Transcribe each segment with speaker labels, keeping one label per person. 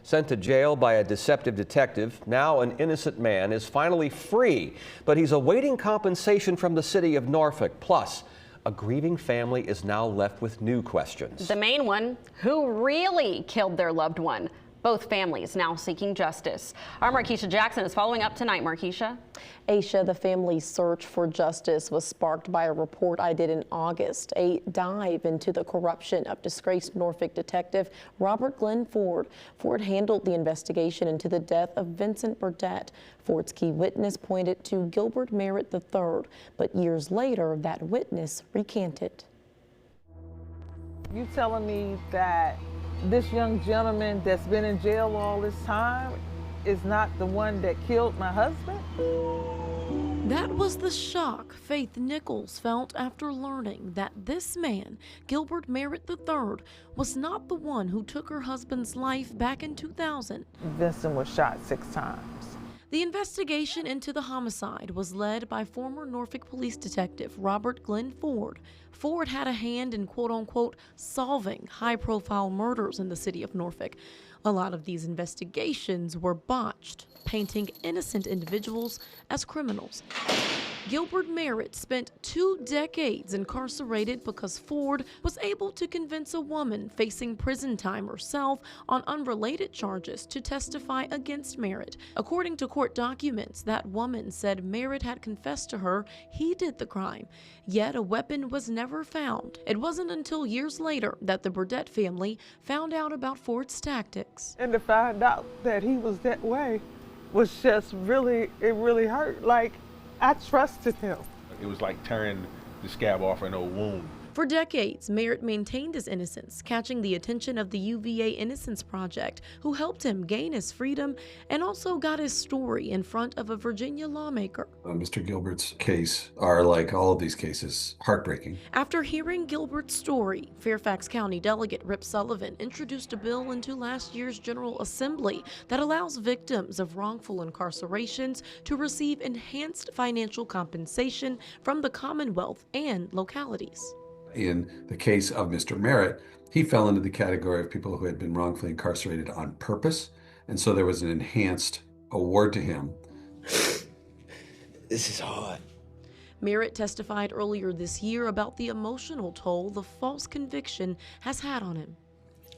Speaker 1: Sent to jail by a deceptive detective, now an innocent man is finally free, but he's awaiting compensation from the city of Norfolk. Plus, a grieving family is now left with new questions.
Speaker 2: The main one, who really killed their loved one? Both families now seeking justice. Our Markeisha Jackson is following up tonight. Markeisha.
Speaker 3: Aisha, the family's search for justice was sparked by a report I did in August, a dive into the corruption of disgraced Norfolk detective Robert Glenn Ford. Ford handled the investigation into the death of Vincent Burdett. Ford's key witness pointed to Gilbert Merritt III, but years later, that witness recanted.
Speaker 4: You telling me that this young gentleman that's been in jail all this time is not the one that killed my husband?
Speaker 5: That was the shock Faith Nichols felt after learning that this man, Gilbert Merritt III, was not the one who took her husband's life back in 2000.
Speaker 4: Vincent was shot 6 times.
Speaker 5: The investigation into the homicide was led by former Norfolk police detective Robert Glenn Ford. Ford had a hand in quote-unquote solving high-profile murders in the city of Norfolk. A lot of these investigations were botched, painting innocent individuals as criminals. Gilbert Merritt spent 2 decades incarcerated because Ford was able to convince a woman facing prison time herself on unrelated charges to testify against Merritt. According to court documents, that woman said Merritt had confessed to her he did the crime, yet a weapon was never found. It wasn't until years later that the Burdett family found out about Ford's tactics.
Speaker 4: And to find out that he was that way was just it really hurt. Like, I trusted him.
Speaker 6: It was like tearing the scab off an old wound.
Speaker 5: For decades, Merritt maintained his innocence, catching the attention of the UVA Innocence Project, who helped him gain his freedom and also got his story in front of a Virginia lawmaker.
Speaker 7: Mr. Gilbert's case are, like all of these cases, heartbreaking.
Speaker 5: After hearing Gilbert's story, Fairfax County Delegate Rip Sullivan introduced a bill into last year's General Assembly that allows victims of wrongful incarcerations to receive enhanced financial compensation from the Commonwealth and localities.
Speaker 7: In the case of Mr. Merritt, he fell into the category of people who had been wrongfully incarcerated on purpose, and so there was an enhanced award to him.
Speaker 8: This is hard.
Speaker 5: Merritt testified earlier this year about the emotional toll the false conviction has had on him.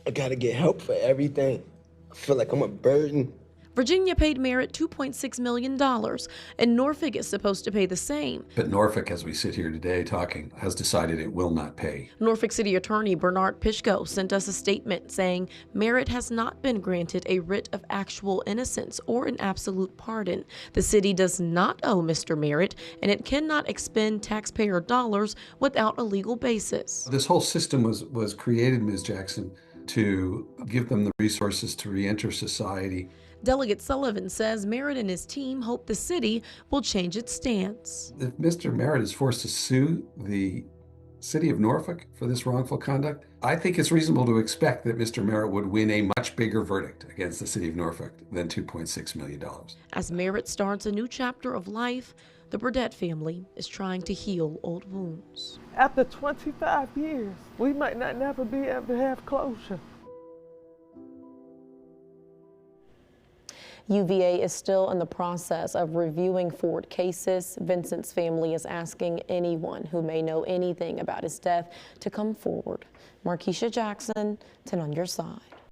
Speaker 8: I gotta get help for everything. I feel like I'm a burden.
Speaker 5: Virginia paid Merritt $2.6 million, and Norfolk is supposed to pay the same.
Speaker 7: But Norfolk, as we sit here today talking, has decided it will not pay.
Speaker 5: Norfolk City Attorney Bernard Pishko sent us a statement saying Merritt has not been granted a writ of actual innocence or an absolute pardon. The city does not owe Mr. Merritt, and it cannot expend taxpayer dollars without a legal basis.
Speaker 7: This whole system was created, Ms. Jackson, to give them the resources to reenter society.
Speaker 5: Delegate Sullivan says Merritt and his team hope the city will change its stance.
Speaker 7: If Mr. Merritt is forced to sue the city of Norfolk for this wrongful conduct, I think it's reasonable to expect that Mr. Merritt would win a much bigger verdict against the city of Norfolk than $2.6 million. As
Speaker 5: Merritt starts a new chapter of life, the Burdett family is trying to heal old wounds.
Speaker 4: After 25 years, we might not never be able to have closure.
Speaker 3: UVA is still in the process of reviewing Ford cases. Vincent's family is asking anyone who may know anything about his death to come forward. Markeisha Jackson, 10 on your side.